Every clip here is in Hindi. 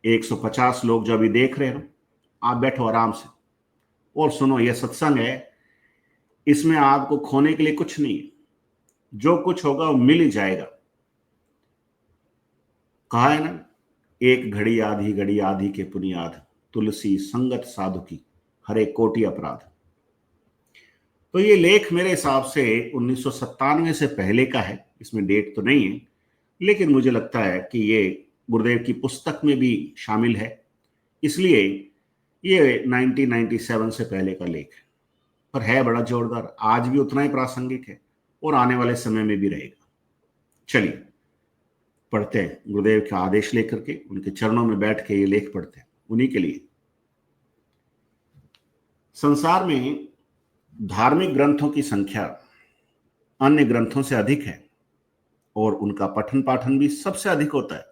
150 लोग जो अभी देख रहे हो, आप बैठो आराम से और सुनो। यह सत्संग है, इसमें आपको खोने के लिए कुछ नहीं है। जो कुछ होगा वो मिल ही जाएगा। कहा है ना, एक घड़ी आधी के पुनियाद, तुलसी संगत साधु की, हरे कोटि अपराध। तो ये लेख मेरे हिसाब से 1997 से पहले का है, इसमें डेट तो नहीं है, लेकिन मुझे लगता है कि ये गुरुदेव की पुस्तक में भी शामिल है, इसलिए ये 1997 से पहले का लेख है। पर है बड़ा जोरदार, आज भी उतना ही प्रासंगिक है और आने वाले समय में भी रहेगा। चलिए पढ़ते हैं, गुरुदेव का आदेश लेकर के उनके चरणों में बैठ के ये लेख पढ़ते हैं उन्हीं के लिए। संसार में धार्मिक ग्रंथों की संख्या अन्य ग्रंथों से अधिक है और उनका पठन पाठन भी सबसे अधिक होता है,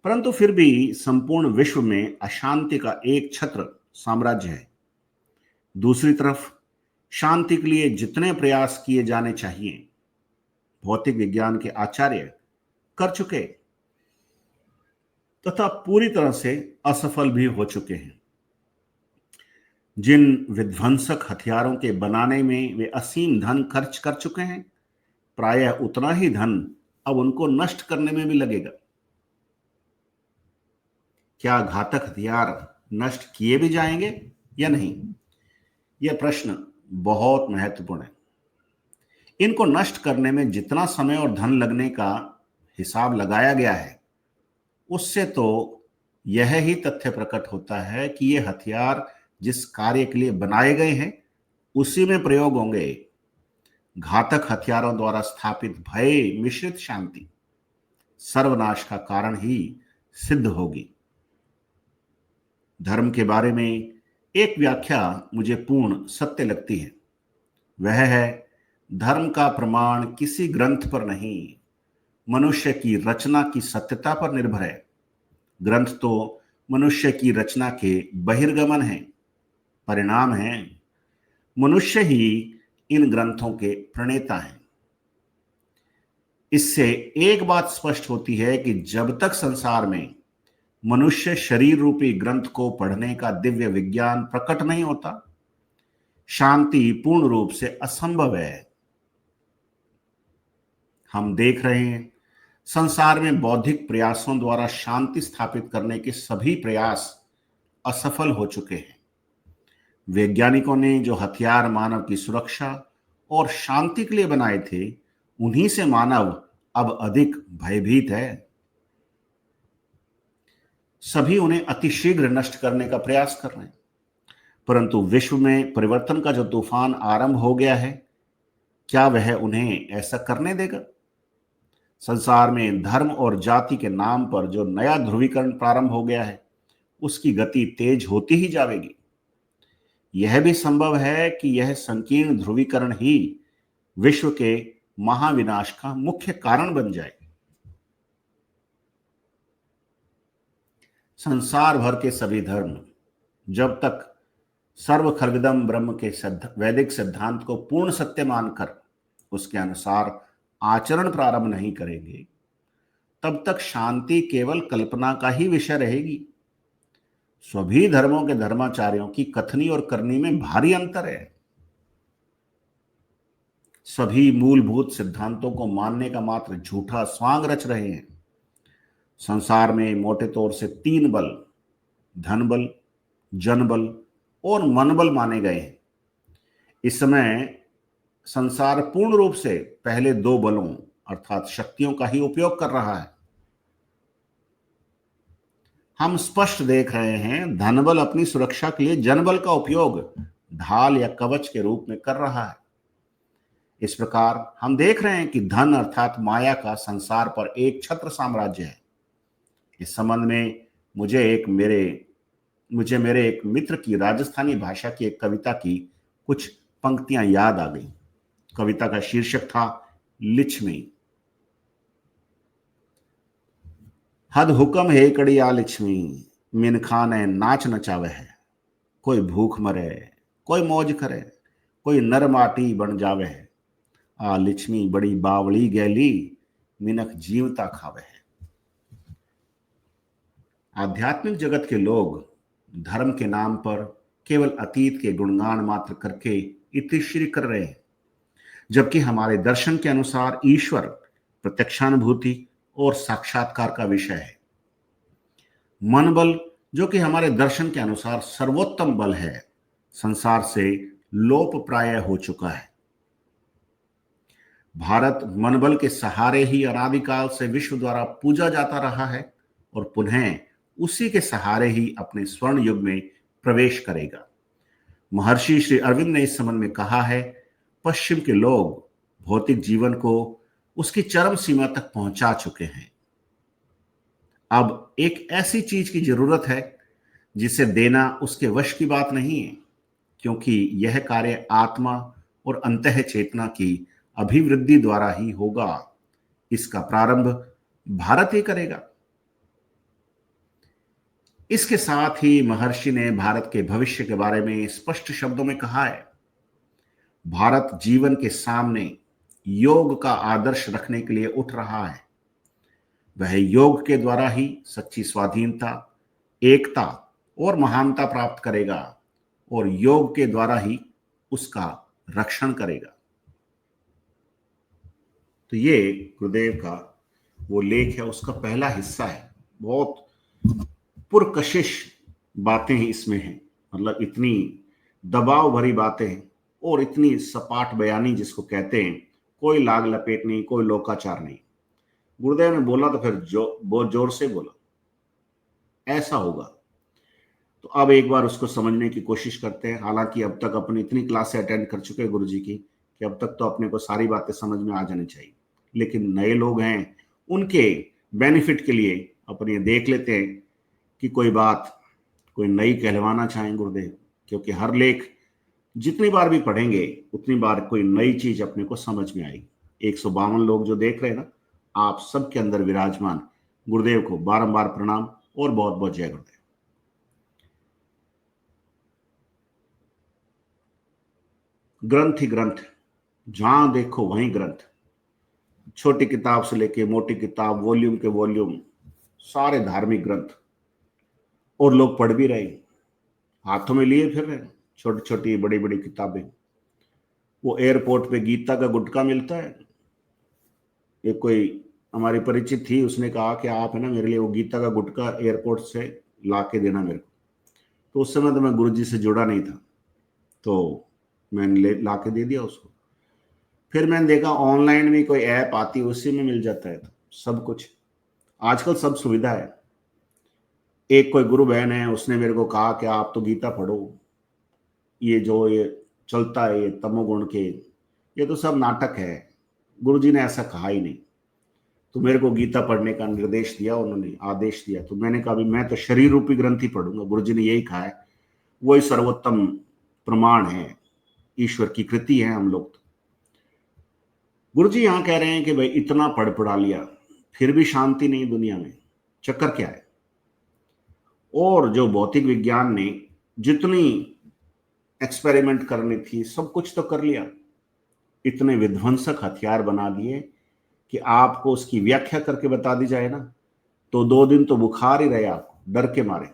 परंतु फिर भी संपूर्ण विश्व में अशांति का एक छत्र साम्राज्य है। दूसरी तरफ शांति के लिए जितने प्रयास किए जाने चाहिए, भौतिक विज्ञान के आचार्य कर चुके तथा पूरी तरह से असफल भी हो चुके हैं। जिन विध्वंसक हथियारों के बनाने में वे असीम धन खर्च कर चुके हैं, प्रायः उतना ही धन अब उनको नष्ट करने में भी लगेगा। क्या घातक हथियार नष्ट किए भी जाएंगे या नहीं, यह प्रश्न बहुत महत्वपूर्ण है। इनको नष्ट करने में जितना समय और धन लगने का हिसाब लगाया गया है, उससे तो यह ही तथ्य प्रकट होता है कि ये हथियार जिस कार्य के लिए बनाए गए हैं उसी में प्रयोग होंगे। घातक हथियारों द्वारा स्थापित भय मिश्रित शांति सर्वनाश का कारण ही सिद्ध होगी। धर्म के बारे में एक व्याख्या मुझे पूर्ण सत्य लगती है। वह है, धर्म का प्रमाण किसी ग्रंथ पर नहीं, मनुष्य की रचना की सत्यता पर निर्भर है। ग्रंथ तो मनुष्य की रचना के बहिर्गमन है, परिणाम है। मनुष्य ही इन ग्रंथों के प्रणेता हैं। इससे एक बात स्पष्ट होती है कि जब तक संसार में मनुष्य शरीर रूपी ग्रंथ को पढ़ने का दिव्य विज्ञान प्रकट नहीं होता, शांति पूर्ण रूप से असंभव है। हम देख रहे हैं, संसार में बौद्धिक प्रयासों द्वारा शांति स्थापित करने के सभी प्रयास असफल हो चुके हैं। वैज्ञानिकों ने जो हथियार मानव की सुरक्षा और शांति के लिए बनाए थे, उन्हीं से मानव अब अधिक भयभीत है। सभी उन्हें अतिशीघ्र नष्ट करने का प्रयास कर रहे हैं, परंतु विश्व में परिवर्तन का जो तूफान आरंभ हो गया है, क्या वह उन्हें ऐसा करने देगा? संसार में धर्म और जाति के नाम पर जो नया ध्रुवीकरण प्रारंभ हो गया है, उसकी गति तेज होती ही जाएगी। यह भी संभव है कि यह संकीर्ण ध्रुवीकरण ही विश्व के महाविनाश का मुख्य कारण बन जाए। संसार भर के सभी धर्म जब तक सर्व खर्विदम ब्रह्म के वैदिक सिद्धांत को पूर्ण सत्य मानकर उसके अनुसार आचरण प्रारंभ नहीं करेंगे, तब तक शांति केवल कल्पना का ही विषय रहेगी। सभी धर्मों के धर्माचार्यों की कथनी और करनी में भारी अंतर है। सभी मूलभूत सिद्धांतों को मानने का मात्र झूठा स्वांग रच रहे हैं। संसार में मोटे तौर से 3 बल, धन बल, जन बल और मन बल माने गए हैं। इस समय संसार पूर्ण रूप से पहले 2 बलों अर्थात शक्तियों का ही उपयोग कर रहा है। हम स्पष्ट देख रहे हैं, धनबल अपनी सुरक्षा के लिए जनबल का उपयोग ढाल या कवच के रूप में कर रहा है। इस प्रकार हम देख रहे हैं कि धन अर्थात माया का संसार पर एक छत्र साम्राज्य है। इस संबंध में मुझे मेरे एक मित्र की राजस्थानी भाषा की एक कविता की कुछ पंक्तियां याद आ गई। कविता का शीर्षक था लिच्छवी। हद हुक्म है कड़ी आ लिच्छवी, मिन खाने नाच नचावे है। कोई भूख मरे, कोई मौज करे, कोई नर माटी बन जावे है। आ लिच्छवी बड़ी बावली गैली, मिनक जीवता खावे है। आध्यात्मिक जगत के लोग धर्म के नाम पर केवल अतीत के गुणगान मात्र करके इतिश्री कर रहे हैं, जबकि हमारे दर्शन के अनुसार ईश्वर प्रत्यक्षानुभूति और साक्षात्कार का विषय है। मन बल, जो कि हमारे दर्शन के अनुसार सर्वोत्तम बल है, संसार से लोप प्राय हो चुका है। भारत मनबल के सहारे ही अनादिकाल से विश्व द्वारा पूजा जाता रहा है और पुनः उसी के सहारे ही अपने स्वर्ण युग में प्रवेश करेगा। महर्षि श्री अरविंद ने इस संबंध में कहा है, पश्चिम के लोग भौतिक जीवन को उसकी चरम सीमा तक पहुंचा चुके हैं। अब एक ऐसी चीज की जरूरत है जिसे देना उसके वश की बात नहीं है, क्योंकि यह कार्य आत्मा और अंतः चेतना की अभिवृद्धि द्वारा ही होगा। इसका प्रारंभ भारत ही करेगा। इसके साथ ही महर्षि ने भारत के भविष्य के बारे में स्पष्ट शब्दों में कहा है, भारत जीवन के सामने योग का आदर्श रखने के लिए उठ रहा है। वह योग के द्वारा ही सच्ची स्वाधीनता, एकता और महानता प्राप्त करेगा और योग के द्वारा ही उसका रक्षण करेगा। तो ये गुरुदेव का वो लेख है, उसका पहला हिस्सा है। बहुत पुरकशिश बातें ही इसमें हैं, मतलब इतनी दबाव भरी बातें हैं और इतनी सपाट बयानी जिसको कहते हैं, कोई लाग लपेट नहीं, कोई लोकाचार नहीं। गुरुदेव ने बोला तो फिर बहुत जोर से बोला, ऐसा होगा। तो अब एक बार उसको समझने की कोशिश करते हैं। हालांकि अब तक अपनी इतनी क्लासें अटेंड कर चुके हैं गुरु जी की कि अब तक तो अपने को सारी बातें समझ में आ जानी चाहिए, लेकिन नए लोग हैं, उनके बेनिफिट के लिए अपने देख लेते हैं कि कोई बात कोई नई कहलवाना चाहें गुरुदेव, क्योंकि हर लेख जितनी बार भी पढ़ेंगे उतनी बार कोई नई चीज अपने को समझ में आएगी। 152 लोग जो देख रहे हैं ना, आप सबके अंदर विराजमान गुरुदेव को बारंबार प्रणाम और बहुत बहुत जय गुरुदेव। ग्रंथ ही ग्रंथ, जहां देखो वहीं ग्रंथ, छोटी किताब से लेके मोटी किताब, वॉल्यूम के वॉल्यूम, सारे धार्मिक ग्रंथ, और लोग पढ़ भी रहे, हाथों में लिए फिर रहे छोटी छोटी बड़ी बड़ी किताबें। वो एयरपोर्ट पे गीता का गुटका मिलता है, एक कोई हमारी परिचित थी, उसने कहा कि आप है ना मेरे लिए वो गीता का गुटका एयरपोर्ट से ला के देना मेरे को। तो उस समय तो मैं गुरुजी से जुड़ा नहीं था, तो मैंने ला के दे दिया उसको। फिर मैंने देखा ऑनलाइन भी कोई ऐप आती है, उसी में मिल जाता है, तो सब कुछ आजकल सब सुविधा है। एक कोई गुरु बहन है, उसने मेरे को कहा कि आप तो गीता पढ़ो, ये जो ये चलता है ये तमोगुण के, ये तो सब नाटक है, गुरुजी ने ऐसा कहा ही नहीं। तो मेरे को गीता पढ़ने का निर्देश दिया, उन्होंने आदेश दिया, तो मैंने कहा मैं तो शरीर रूपी ग्रंथ ही पढ़ूंगा, गुरुजी ने यही कहा है, वही सर्वोत्तम प्रमाण है, ईश्वर की कृति है हम लोग। तो गुरुजी यहां कह रहे हैं कि भाई इतना पढ़ पढ़ा लिया फिर भी शांति नहीं दुनिया में, चक्कर क्या है? और जो भौतिक विज्ञान ने जितनी एक्सपेरिमेंट करनी थी सब कुछ तो कर लिया, इतने विध्वंसक हथियार बना दिए कि आपको उसकी व्याख्या करके बता दी जाए ना तो 2 दिन तो बुखार ही रहे आपको, डर के मारे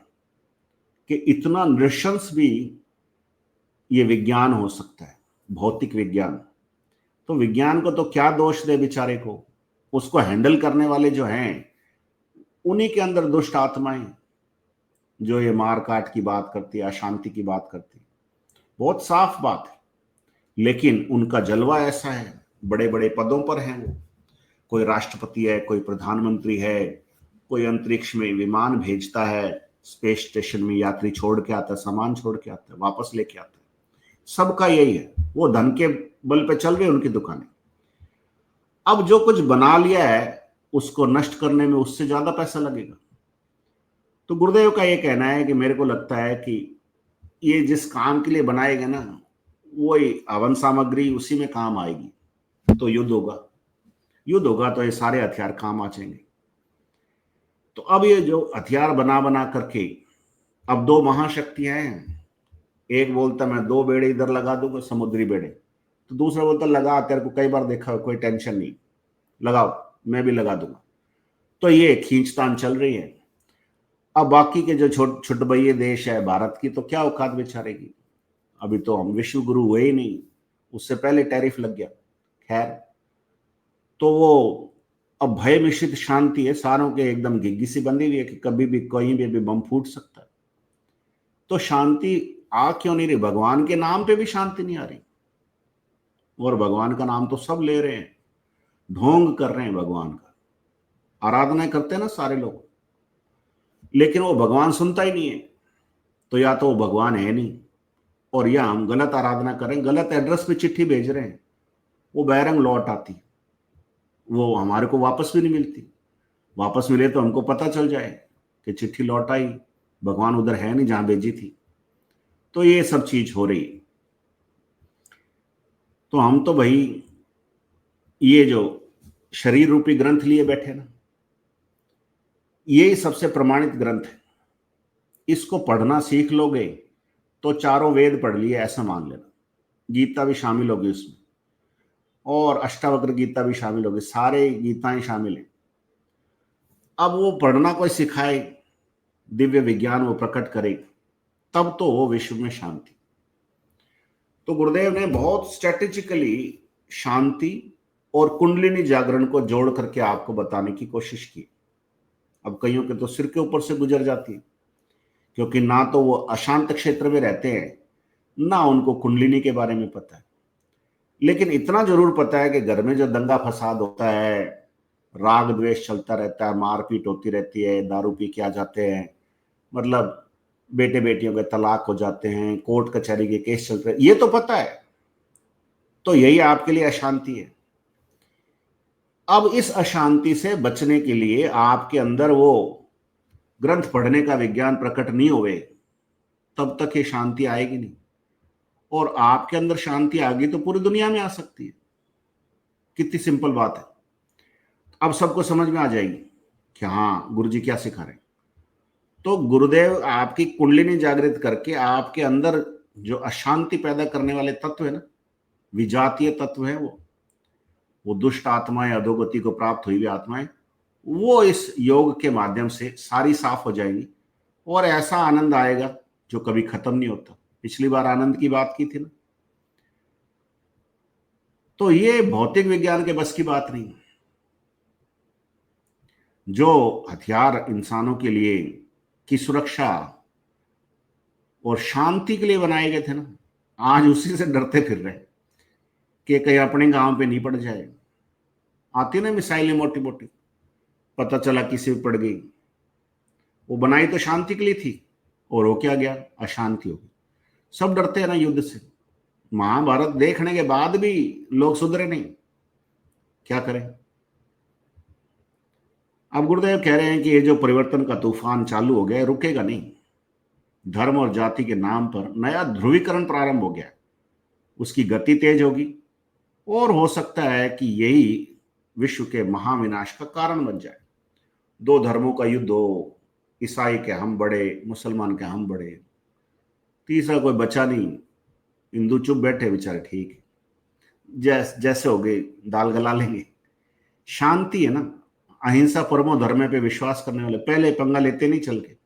कि इतना नृशंस भी ये विज्ञान हो सकता है, भौतिक विज्ञान। तो विज्ञान को तो क्या दोष दे बेचारे को, उसको हैंडल करने वाले जो हैं उन्हीं के अंदर दुष्ट आत्माएं जो ये मार काट की बात करती है, अशांति की बात करती है, बहुत साफ बात है। लेकिन उनका जलवा ऐसा है, बड़े बड़े पदों पर हैं वो, कोई राष्ट्रपति है, कोई प्रधानमंत्री है, कोई अंतरिक्ष में विमान भेजता है, स्पेस स्टेशन में यात्री छोड़ के आता है, सामान छोड़ के आता है, वापस लेके आता है, सबका यही है, वो धन के बल पे चल रही उनकी दुकानें। अब जो कुछ बना लिया है उसको नष्ट करने में उससे ज्यादा पैसा लगेगा। तो गुरुदेव का ये कहना है कि मेरे को लगता है कि ये जिस काम के लिए बनाएगा ना, वही हवन सामग्री उसी में काम आएगी, तो युद्ध होगा, युद्ध होगा तो ये सारे हथियार काम आ जाएंगे। तो अब ये जो हथियार बना बना करके, अब 2 महाशक्तियां हैं, एक बोलता मैं 2 बेड़े इधर लगा दूंगा, समुद्री बेड़े, तो दूसरा बोलता लगा, तेरे को कई बार देखा, कोई टेंशन नहीं, लगाओ, मैं भी लगा दूंगा। तो ये खींचतान चल रही है। अब बाकी के जो छुटभइये देश है भारत की, तो क्या औकात बेचारेगी। अभी तो हम विश्व गुरु हुए ही नहीं, उससे पहले टैरिफ लग गया। खैर, तो वो अब भय मिश्रित शांति है, सारों के एकदम घिग्गी सी बंधी हुई है कि कभी भी कहीं भी बम फूट सकता है। तो शांति आ क्यों नहीं रही? भगवान के नाम पे भी शांति नहीं आ रही, और भगवान का नाम तो सब ले रहे हैं, ढोंग कर रहे हैं भगवान का, आराधना करते हैं ना सारे लोग, लेकिन वो भगवान सुनता ही नहीं है। तो या तो वो भगवान है नहीं, और या हम गलत आराधना करें, गलत एड्रेस पे चिट्ठी भेज रहे हैं, वो बैरंग लौट आती, वो हमारे को वापस भी नहीं मिलती। वापस मिले तो हमको पता चल जाए कि चिट्ठी लौट आई, भगवान उधर है नहीं जहां भेजी थी। तो ये सब चीज हो रही है। तो हम तो भाई ये जो शरीर रूपी ग्रंथ लिए बैठे ना, ये सबसे प्रमाणित ग्रंथ है। इसको पढ़ना सीख लोगे तो चारों वेद पढ़ लिए ऐसा मान लेना। गीता भी शामिल होगी उसमें, और अष्टावक्र गीता भी शामिल होगी, सारे गीताएं शामिल हैं। अब वो पढ़ना कोई सिखाए, दिव्य विज्ञान वो प्रकट करे, तब तो वो विश्व में शांति। तो गुरुदेव ने बहुत स्ट्रेटेजिकली शांति और कुंडलिनी जागरण को जोड़ करके आपको बताने की कोशिश की। अब कईयों के तो सिर के ऊपर से गुजर जाती है, क्योंकि ना तो वो अशांत क्षेत्र में रहते हैं, ना उनको कुंडलिनी के बारे में पता है। लेकिन इतना जरूर पता है कि घर में जो दंगा फसाद होता है, राग द्वेष चलता रहता है, मारपीट होती रहती है, दारू पी के आ जाते हैं, मतलब बेटे बेटियों के तलाक हो जाते हैं, कोर्ट कचहरी के केस चलते हैं, ये तो पता है। तो यही आपके लिए अशांति है। अब इस अशांति से बचने के लिए आपके अंदर वो ग्रंथ पढ़ने का विज्ञान प्रकट नहीं हुए, तब तक ये शांति आएगी नहीं। और आपके अंदर शांति आ गई तो पूरी दुनिया में आ सकती है। कितनी सिंपल बात है। अब सबको समझ में आ जाएगी कि हाँ गुरुजी क्या सिखा रहे हैं। तो गुरुदेव आपकी कुंडलिनी जागृत करके आपके अंदर जो अशांति पैदा करने वाले तत्व है ना, विजातीय तत्व है, वो दुष्ट आत्माएं, अधोगति को प्राप्त हुई हुई आत्माएं, वो इस योग के माध्यम से सारी साफ हो जाएंगी, और ऐसा आनंद आएगा जो कभी खत्म नहीं होता। पिछली बार आनंद की बात की थी ना। तो ये भौतिक विज्ञान के बस की बात नहीं। जो हथियार इंसानों के लिए की सुरक्षा और शांति के लिए बनाए गए थे ना, आज उसी से डरते फिर रहे कि कहीं अपने गांव पे नहीं पड़ जाए। आती ना मिसाइलें मोटी मोटी, पता चला किसी पे पड़ गई, वो बनाई तो शांति के लिए थी, और वो क्या गया, अशांति हो गई। सब डरते हैं ना युद्ध से। महाभारत देखने के बाद भी लोग सुधरे नहीं, क्या करें। अब गुरुदेव कह रहे हैं कि ये जो परिवर्तन का तूफान चालू हो गया, रुकेगा नहीं। धर्म और जाति के नाम पर नया ध्रुवीकरण प्रारंभ हो गया, उसकी गति तेज होगी, और हो सकता है कि यही विश्व के महाविनाश का कारण बन जाए। दो धर्मों का युद्ध हो, ईसाई के हम बड़े, मुसलमान के हम बड़े, तीसरा कोई बचा नहीं, हिंदू चुप बैठे बेचारे, ठीक है, जैसे हो गए दाल गला लेंगे। शांति है ना, अहिंसा परमो धर्म पे विश्वास करने वाले पहले पंगा लेते नहीं चल के।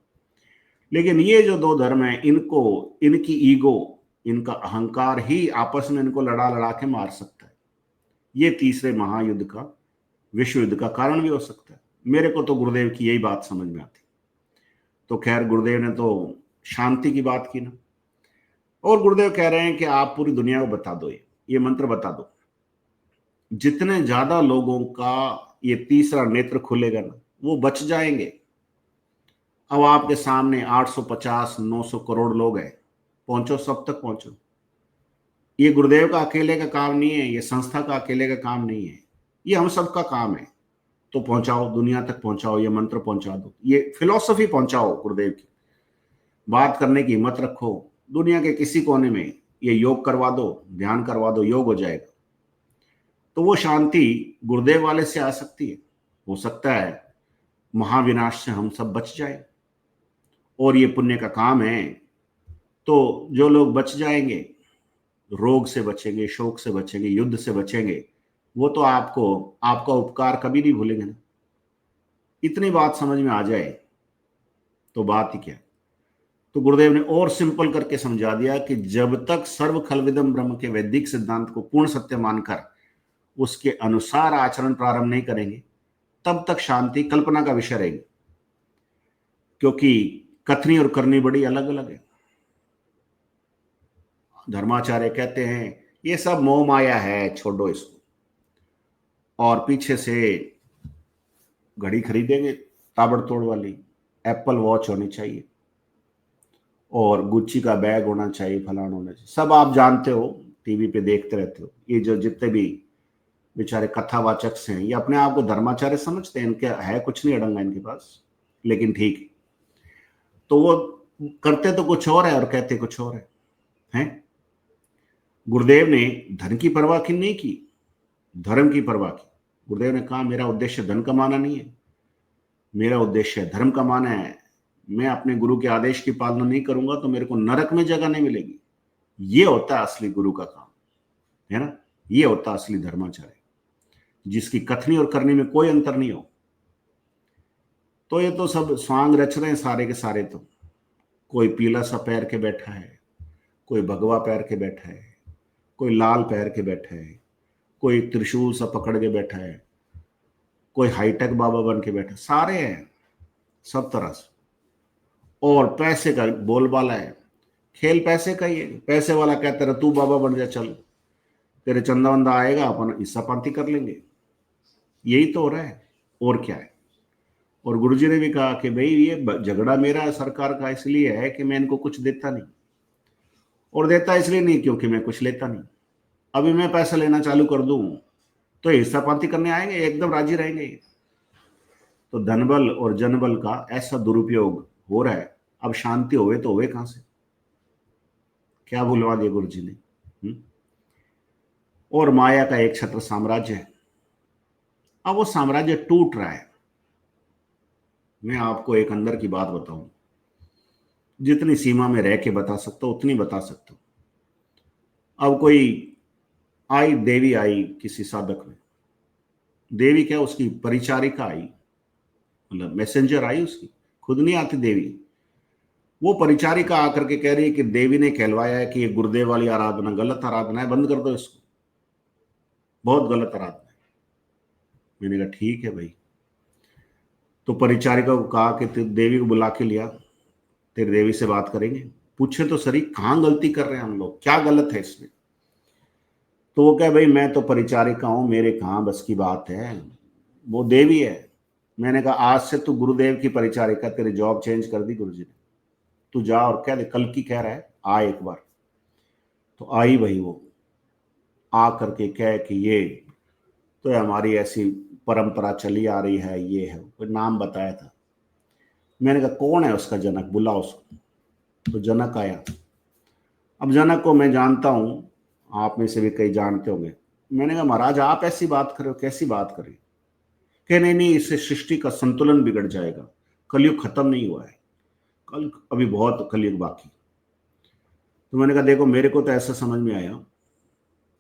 लेकिन ये जो दो धर्म है, इनको, इनकी ईगो, इनका अहंकार ही आपस में इनको लड़ा लड़ा के मार सकता है। ये तीसरे महायुद्ध का, विश्व युद्ध का कारण भी हो सकता है। मेरे को तो गुरुदेव की यही बात समझ में आती। तो खैर, गुरुदेव ने तो शांति की बात की ना, और गुरुदेव कह रहे हैं कि आप पूरी दुनिया को बता दो, ये मंत्र बता दो। जितने ज्यादा लोगों का ये तीसरा नेत्र खुलेगा ना, वो बच जाएंगे। अब आपके सामने 850 900 करोड़ लोग हैं, पहुंचो, सब तक पहुंचो। ये गुरुदेव का अकेले का काम नहीं है, ये संस्था का अकेले का काम नहीं है, ये हम सबका काम है। तो पहुंचाओ, दुनिया तक पहुंचाओ, ये मंत्र पहुंचा दो, ये फिलॉसफी पहुंचाओ, गुरुदेव की बात करने की हिम्मत रखो। दुनिया के किसी कोने में ये योग करवा दो, ध्यान करवा दो, योग हो जाएगा। तो वो शांति गुरुदेव वाले से आ सकती है। हो सकता है महाविनाश से हम सब बच जाए, और ये पुण्य का काम है। तो जो लोग बच जाएंगे, रोग से बचेंगे, शोक से बचेंगे, युद्ध से बचेंगे, वो तो आपको, आपका उपकार कभी नहीं भूलेंगे ना। इतनी बात समझ में आ जाए तो बात ही क्या है। तो गुरुदेव ने और सिंपल करके समझा दिया कि जब तक सर्व खलविदम ब्रह्म के वैदिक सिद्धांत को पूर्ण सत्य मानकर उसके अनुसार आचरण प्रारंभ नहीं करेंगे, तब तक शांति कल्पना का विषय रहेगी, क्योंकि कथनी और करनी बड़ी अलग अलग है। धर्माचार्य कहते हैं ये सब मोह माया है, छोड़ो इसको, और पीछे से घड़ी खरीदेंगे ताबड़तोड़ वाली, एप्पल वॉच होनी चाहिए और गुच्ची का बैग होना चाहिए, फलाना होना चाहिए, सब आप जानते हो, टीवी पे देखते रहते हो। ये जो जितने भी बेचारे कथावाचक से हैं, ये अपने आप को धर्माचार्य समझते हैं, इनके है कुछ नहीं अड़ंगा इनके पास, लेकिन ठीक। तो वो करते तो कुछ और है और कहते कुछ और है। गुरुदेव ने धन की परवाह की नहीं की, धर्म की परवाह की। गुरुदेव ने कहा मेरा उद्देश्य धन कमाना नहीं है, मेरा उद्देश्य धर्म कमाना है। मैं अपने गुरु के आदेश की पालना नहीं करूंगा तो मेरे को नरक में जगह नहीं मिलेगी। ये होता है असली गुरु का काम, है ना। ये होता है असली धर्माचार्य, जिसकी कथनी और करनी में कोई अंतर नहीं हो। तो ये तो सब स्वांग रच रहे हैं सारे के सारे। तो कोई पीला सा पैर के बैठा है, कोई भगवा पैर के बैठा है, कोई लाल पैर के बैठा है, कोई त्रिशूल सा पकड़ के बैठा है, कोई हाईटेक बाबा बन के बैठा, सारे हैं सब तरह से। और पैसे का बोलबाला है, खेल पैसे का ही है। पैसे वाला कहता रहा तू बाबा बन जा, चल तेरे चंदा वंदा आएगा, अपन हिस्सा पांति कर लेंगे। यही तो हो रहा है, और क्या है। और गुरुजी ने भी कहा कि भाई ये झगड़ा मेरा सरकार का इसलिए है कि मैं इनको कुछ देता नहीं, और देता इसलिए नहीं क्योंकि मैं कुछ लेता नहीं। अभी मैं पैसा लेना चालू कर दूं तो हिस्सा पांति करने आएंगे, एकदम राजी रहेंगे। तो धनबल और जनबल का ऐसा दुरुपयोग हो रहा है। अब शांति होवे तो होवे कहां से, क्या भूलवा दिया गुरु जी ने। और माया का एक छत्र साम्राज्य है, अब वो साम्राज्य टूट रहा है। मैं आपको एक अंदर की बात बताऊं, जितनी सीमा में रह के बता सकता हूं उतनी बता सकता हूं। अब कोई आई, देवी आई किसी साधक में, देवी क्या उसकी परिचारिका आई, मतलब मैसेंजर आई उसकी, खुद नहीं आती देवी। वो परिचारिका आकर के कह रही है कि देवी ने कहलवाया है कि ये गुरुदेव वाली आराधना गलत आराधना है, बंद कर दो इसको, बहुत गलत आराधना है। मैंने कहा ठीक है भाई। तो परिचारिका को कहा कि देवी को बुला के लिया, तेरी देवी से बात करेंगे, पूछे तो सही कहां गलती कर रहे हैं हम लोग, क्या गलत है इसमें। तो वो कहे भाई मैं तो परिचारिका हूं, मेरे कहां बस की बात है, वो देवी है। मैंने कहा आज से तू गुरुदेव की परिचारिका, तेरी जॉब चेंज कर दी गुरुजी ने, तू जा और कह दे कल की कह रहा है आ एक बार। तो आई वही, वो आ करके कह कि ये तो हमारी ऐसी परंपरा चली आ रही है, ये है, कोई नाम बताया था। मैंने कहा कौन है उसका जनक, बुला उसको। तो जनक आया। अब जनक को मैं जानता हूं, आप में से भी कई जानते होंगे। मैंने कहा महाराज आप ऐसी बात कर रहे हो, कैसी बात करें। कि नहीं नहीं, इससे सृष्टि का संतुलन बिगड़ जाएगा, कलयुग खत्म नहीं हुआ है, कल अभी बहुत कलयुग बाकी। तो मैंने कहा देखो मेरे को तो ऐसा समझ में आया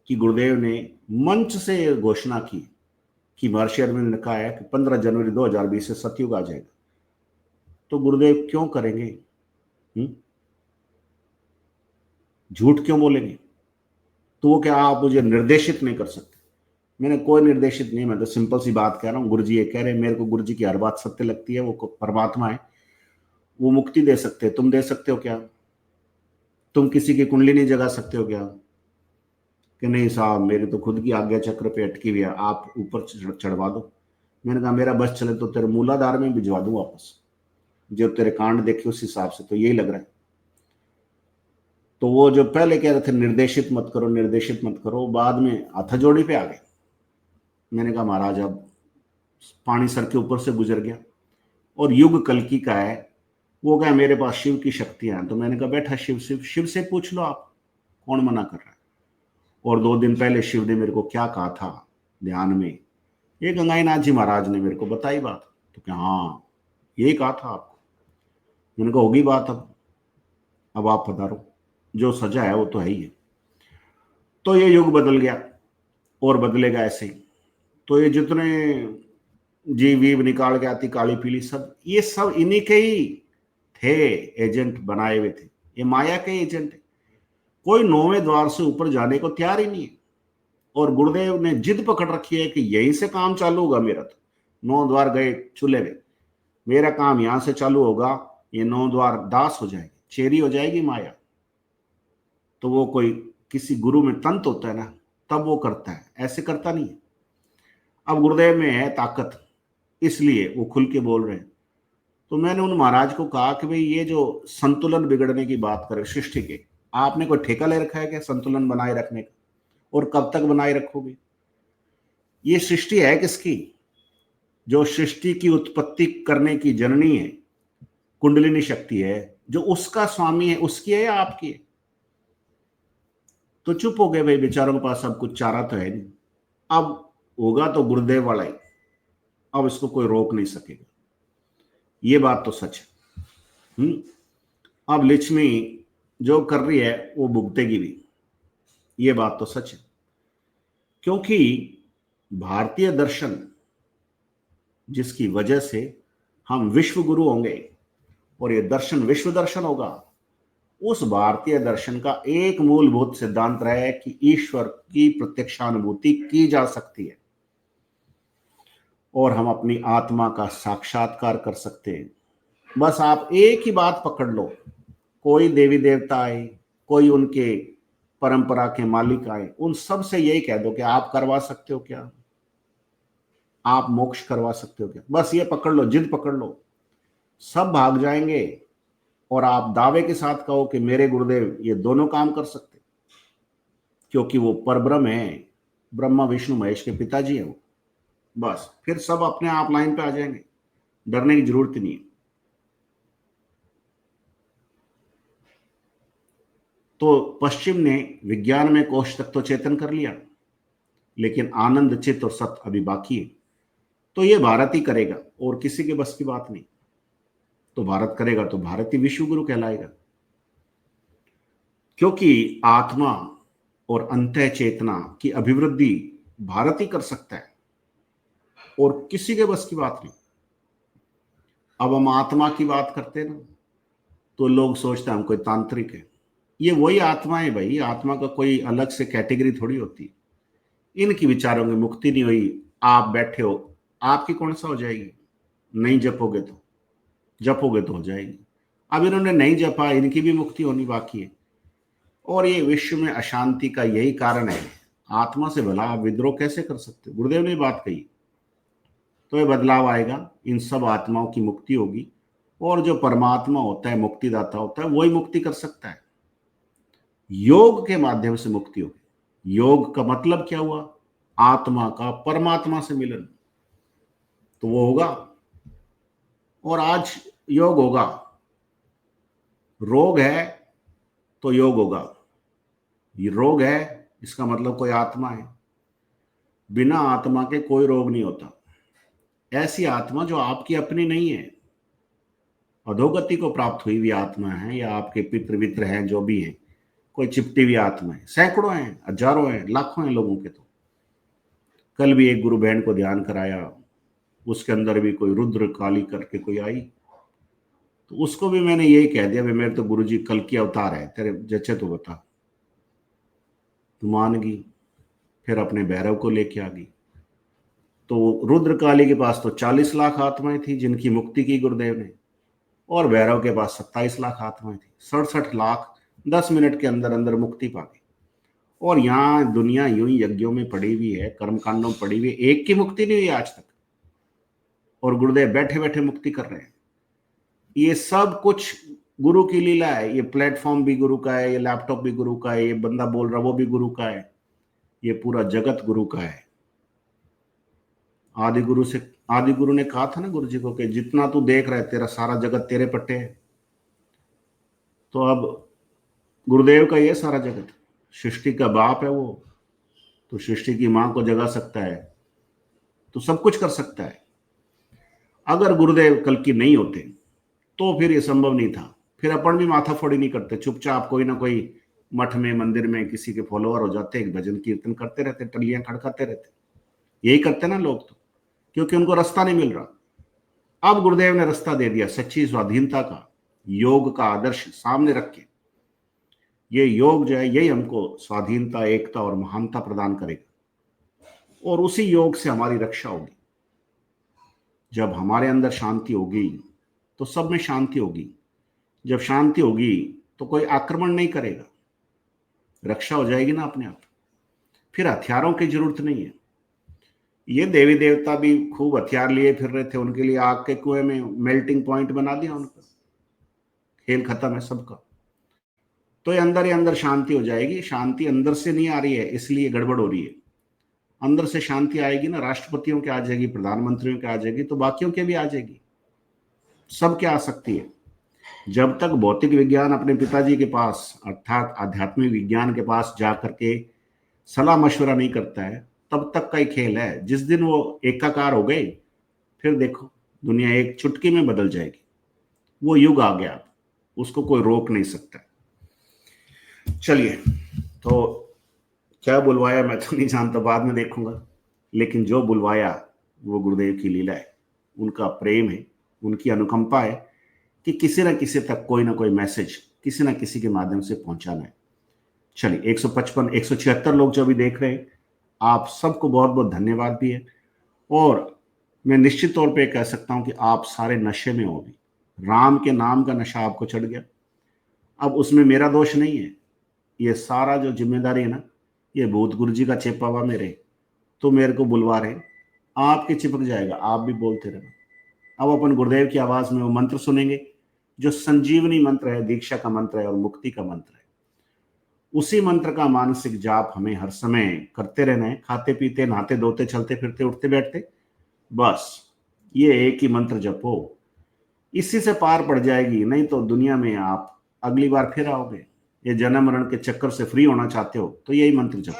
कि गुरुदेव ने मंच से घोषणा की कि महर्षि अरविंद ने कहा है कि 15 जनवरी 2020 से सतयुग आ जाएगा। तो गुरुदेव क्यों करेंगे, झूठ क्यों बोलेंगे। तो वो क्या आप मुझे निर्देशित नहीं कर सकते। मैंने कोई निर्देशित नहीं, मैं तो सिंपल सी बात कह रहा हूँ। गुरुजी ये कह रहे हैं, मेरे को गुरुजी की हर बात सत्य लगती है, वो परमात्मा है, वो मुक्ति दे सकते हैं, तुम दे सकते हो क्या। तुम किसी की कुंडली नहीं जगा सकते हो क्या, कि नहीं साहब मेरे तो खुद की आज्ञा चक्र पे अटकी हुई है, आप ऊपर चढ़वा दो। मैंने कहा मेरा बस चले तो तेरे मूलाधार में भिजवा दूं वापस, जो तेरे कांड देखे उस हिसाब से तो यही लग रहा है। तो वो जो पहले कह रहे थे निर्देशित मत करो, निर्देशित मत करो, बाद में हाथाजोड़ी पे आ गए। मैंने कहा महाराज अब पानी सर के ऊपर से गुजर गया, और युग कल्कि का है। वो क्या मेरे पास शिव की शक्तियां हैं। तो मैंने कहा बैठा शिव शिव से पूछ लो आप, कौन मना कर रहा है। और 2 दिन पहले शिव ने मेरे को क्या कहा था ध्यान में, ये गंगाईनाथ जी महाराज ने मेरे को बताई बात। तो क्या हाँ यही कहा था आपको। मैंने कहा होगी बात, अब आप पधारो, जो सजा है वो तो है ही है। तो ये युग बदल गया और बदलेगा ऐसे ही। तो ये जितने जीव वीव निकाल के आती काली पीली, सब ये सब इन्हीं के ही थे एजेंट बनाए हुए थे, ये माया के एजेंट है। कोई 9वें द्वार से ऊपर जाने को तैयार ही नहीं है। और गुरुदेव ने जिद पकड़ रखी है कि यहीं से काम चालू होगा मेरा। तो 9 द्वार गए चूल्हे में, मेरा काम यहां से चालू होगा, ये 9 द्वार दास हो जाएगी, चेरी हो जाएगी माया। तो वो कोई किसी गुरु में तंत होता है ना, तब वो करता है, ऐसे करता नहीं है। अब गुरुदेव में है ताकत, इसलिए वो खुल के बोल रहे हैं। तो मैंने उन महाराज को कहा कि भाई ये जो संतुलन बिगड़ने की बात करें सृष्टि के, आपने कोई ठेका ले रखा है क्या संतुलन बनाए रखने का? और कब तक बनाए रखोगे? ये सृष्टि है किसकी? जो सृष्टि की उत्पत्ति करने की जननी है, कुंडलिनी शक्ति है, जो उसका स्वामी है, उसकी है या आपकी है? तो चुप हो गए भाई, बेचारों के पास सब कुछ चारा तो है नहीं। अब होगा तो गुरुदेव वाला ही, अब इसको कोई रोक नहीं सकेगा, ये बात तो सच है। अब लक्ष्मी जो कर रही है वो भुगतेगी भी, ये बात तो सच है। क्योंकि भारतीय दर्शन जिसकी वजह से हम विश्व गुरु होंगे और ये दर्शन विश्व दर्शन होगा, उस भारतीय दर्शन का एक मूलभूत सिद्धांत रहा है कि ईश्वर की प्रत्यक्षानुभूति की जा सकती है और हम अपनी आत्मा का साक्षात्कार कर सकते हैं। बस आप एक ही बात पकड़ लो, कोई देवी देवता आए, कोई उनके परंपरा के मालिक आए, उन सब से यही कह दो कि आप करवा सकते हो क्या, आप मोक्ष करवा सकते हो क्या? बस ये पकड़ लो, जिद पकड़ लो, सब भाग जाएंगे और आप दावे के साथ कहो कि मेरे गुरुदेव ये दोनों काम कर सकते, क्योंकि वो परब्रह्म है, ब्रह्मा विष्णु महेश के पिताजी हैं वो। बस फिर सब अपने आप लाइन पे आ जाएंगे, डरने की जरूरत नहीं है। तो पश्चिम ने विज्ञान में कोश तक तो चेतन कर लिया, लेकिन आनंद चित्त और सत्य अभी बाकी है। तो ये भारत ही करेगा और किसी के बस की बात नहीं। तो भारत करेगा तो भारत ही विश्व गुरु कहलाएगा, क्योंकि आत्मा और अंतः चेतना की अभिवृद्धि भारत ही कर सकता है और किसी के बस की बात नहीं। अब हम आत्मा की बात करते हैं ना, तो लोग सोचते हैं हम कोई तांत्रिक है। ये वही आत्मा है भाई, आत्मा का कोई अलग से कैटेगरी थोड़ी होती। इनकी विचारों की मुक्ति नहीं हुई, आप बैठे हो, आपकी कौन सा हो जाएगी? नहीं जपोगे तो, जपोगे तो हो जाएगी। अब इन्होंने नहीं जपा, इनकी भी मुक्ति होनी बाकी है। और ये विश्व में अशांति का यही कारण है। आत्मा से भला आप विद्रोह कैसे कर सकते हो? गुरुदेव ने बात कही। तो ये बदलाव आएगा, इन सब आत्माओं की मुक्ति होगी और जो परमात्मा होता है, मुक्तिदाता होता है, वही मुक्ति कर सकता है। योग के माध्यम से मुक्ति होगी। योग का मतलब क्या हुआ? आत्मा का परमात्मा से मिलन, तो वो होगा। और आज योग होगा। रोग है तो योग होगा। ये रोग है, इसका मतलब कोई आत्मा है। बिना आत्मा के कोई रोग नहीं होता। ऐसी आत्मा जो आपकी अपनी नहीं है, अधोगति को प्राप्त हुई हुई आत्मा है, या आपके पितृ वित्र हैं जो भी हैं, कोई चिपटी हुई आत्मा है, सैकड़ों हैं, हजारों हैं, लाखों हैं लोगों के। तो कल भी एक गुरु बहन को ध्यान कराया, उसके अंदर भी कोई रुद्र काली करके कोई आई, तो उसको भी मैंने यही कह दिया, भाई मेरे तो गुरुजी कल की अवतार है, तेरे जचे तो बता। तो मान गई, फिर अपने भैरव को लेके आ गई। तो रुद्र काली के पास तो 40 लाख आत्माएं थी जिनकी मुक्ति की गुरुदेव ने, और भैरव के पास 27 लाख आत्माएं थी। 67 लाख 10 मिनट के अंदर अंदर मुक्ति पा गई। और यहाँ दुनिया यूं ही यज्ञों में पड़ी हुई है, कर्मकांडों में पड़ी हुई है, एक की मुक्ति नहीं हुई आज तक, और गुरुदेव बैठे बैठे मुक्ति कर रहे हैं। ये सब कुछ गुरु की लीला है। ये प्लेटफॉर्म भी गुरु का है, ये लैपटॉप भी गुरु का है, ये बंदा बोल रहा वो भी गुरु का है, ये पूरा जगत गुरु का है। आदि गुरु ने कहा था ना गुरु जी को कि जितना तू देख रहा है तेरा सारा जगत तेरे पट्टे है। तो अब गुरुदेव का ये सारा जगत, सृष्टि का बाप है वो, तो सृष्टि की मां को जगा सकता है, तो सब कुछ कर सकता है। अगर गुरुदेव कल की नहीं होते तो फिर ये संभव नहीं था। फिर अपन भी माथा फोड़ी नहीं करते, चुपचाप कोई ना कोई मठ में मंदिर में किसी के फॉलोअर हो जाते, एक भजन कीर्तन करते रहते, टलियां खड़काते रहते। यही करते ना लोग, तो क्योंकि उनको रास्ता नहीं मिल रहा। अब गुरुदेव ने रास्ता दे दिया सच्ची स्वाधीनता का, योग का आदर्श सामने रख के, ये योग जो है यही हमको स्वाधीनता, एकता और महानता प्रदान करेगा, और उसी योग से हमारी रक्षा होगी। जब हमारे अंदर शांति होगी तो सब में शांति होगी। जब शांति होगी तो कोई आक्रमण नहीं करेगा, रक्षा हो जाएगी ना अपने आप। फिर हथियारों की जरूरत नहीं है। ये देवी देवता भी खूब हथियार लिए फिर रहे थे, उनके लिए आग के कुएं में मेल्टिंग पॉइंट बना दिया उनको, खेल खत्म है सबका। तो ये अंदर शांति हो जाएगी। शांति अंदर से नहीं आ रही है, इसलिए गड़बड़ हो रही है। अंदर से शांति आएगी ना, राष्ट्रपतियों के आ जाएगी, प्रधानमंत्रियों के आ जाएगी, तो बाकियों के भी आ जाएगी, सबके आ सकती है। जब तक भौतिक विज्ञान अपने पिताजी के पास अर्थात आध्यात्मिक विज्ञान के पास जा करके सलाह मशवरा नहीं करता है, तब तक का ही खेल है। जिस दिन वो एकाकार हो गए, फिर देखो दुनिया एक चुटकी में बदल जाएगी। वो युग आ गया, उसको कोई रोक नहीं सकता। चलिए, तो क्या बुलवाया मैं तो नहीं जानता, बाद में देखूंगा, लेकिन जो बुलवाया वो गुरुदेव की लीला है, उनका प्रेम है, उनकी अनुकंपा है कि किसी न किसी तक कोई ना कोई मैसेज किसी न किसी के माध्यम से पहुंचाना है। चलिए, 155 176 लोग जो अभी देख रहे हैं, आप सबको बहुत बहुत धन्यवाद भी है। और मैं निश्चित तौर पे कह सकता हूं कि आप सारे नशे में हो अभी। राम के नाम का नशा आपको चढ़ गया। अब उसमें मेरा दोष नहीं है, ये सारा जो जिम्मेदारी है ना, ये भूत गुरु जी का चेपा हुआ मेरे, तो मेरे को बुलवा रहे, आपके चिपक जाएगा, आप भी बोलते रहना। अब अपन गुरुदेव की आवाज में वो मंत्र सुनेंगे जो संजीवनी मंत्र है, दीक्षा का मंत्र है और मुक्ति का मंत्र है। उसी मंत्र का मानसिक जाप हमें हर समय करते रहना है, खाते पीते, नहाते धोते, चलते फिरते, उठते बैठते, बस ये एक ही मंत्र जपो, इसी से पार पड़ जाएगी। नहीं तो दुनिया में आप अगली बार फिर आओगे। ये जन्म मरण के चक्कर से फ्री होना चाहते हो तो यही मंत्र जपो।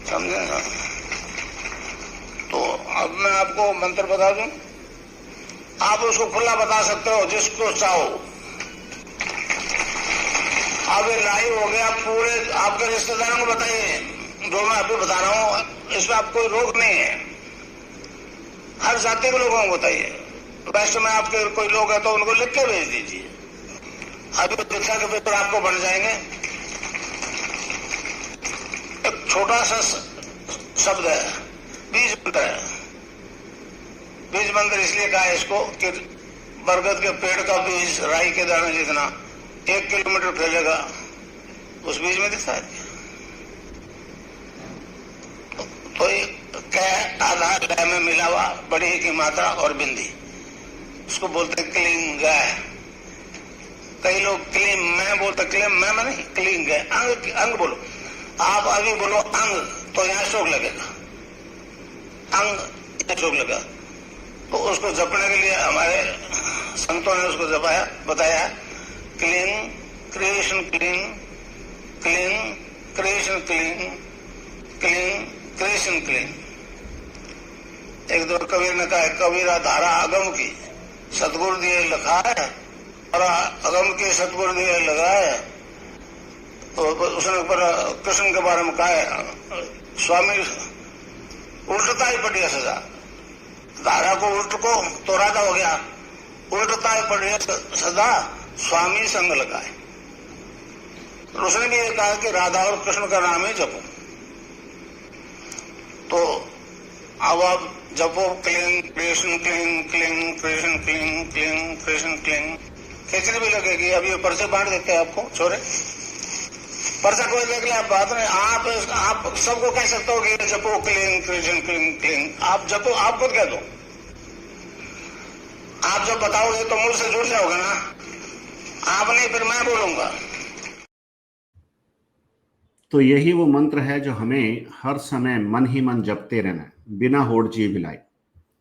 समझे ना? तो अब मैं आपको मंत्र बता दूं, आप उसको खुला बता सकते हो जिसको चाहो। अब ये लाइव हो गया, पूरे आपके रिश्तेदारों को बताइए जो मैं अभी बता रहा हूं, इसमें आप कोई रोक नहीं है। हर जाति के लोगों को बताइए। वैसे में आपके कोई लोग है तो उनको लिख के भेज दीजिए। अभी दीक्षा के पेपर आपको बन जाएंगे। एक छोटा सा शब्द है, बीज मंत्र है। बीज मंत्र इसलिए कहा है इसको कि बरगद के पेड़ का बीज राई के दाने जितना 1 किलोमीटर फैलेगा, उस बीज में दिखता है। तो कह आधा लय में मिला हुआ, बड़ी की मात्रा और बिंदी, उसको बोलते क्लीन गाय। कई लोग क्लीन मैं बोलते, क्लीन मैं नहीं, क्लीन गाय। अंग अंग बोलो, आप अभी बोलो अंग तो यहाँ शोक लगेगा, अंग शोक लगा। तो उसको जपने के लिए हमारे संतों ने उसको जपाया, बताया clean creation, clean clean creation, clean clean creation, clean. एक दो कबीर ने कहा, कबीरा धारा अगम की सतगुरु दिए लिखा है और अगम की सतगुरु दिए लगा है। तो उसने ऊपर कृष्ण के बारे में कहा है, स्वामी उल्टता ही पड़ी सजा। धारा को उल्ट को तो राधा हो गया, उल्टता ही पड़ी सजा, स्वामी संग लगाए। तो उसने भी ये कहा कि राधा और कृष्ण का नाम ही जपो। तो अब आप जपो clean Krishna, clean clean Krishna, clean clean Krishna, clean. खिचड़ी भी लगेगी। अभी ये पर्चे बांट देते हैं आपको छोरे, पर्चा कोई देख ले, आप बात नहीं। आप सबको कह सकते हो कि जपो क्लीन कृष्ण, क्लीन क्लीन। आप जपो, आप खुद कह दो। आप जब बताओगे तो मुझसे जुड़ जाओगे ना, आप नहीं फिर मैं बोलूंगा। तो यही वो मंत्र है जो हमें हर समय मन ही मन जपते रहना है, बिना होड़ जी भिलाए।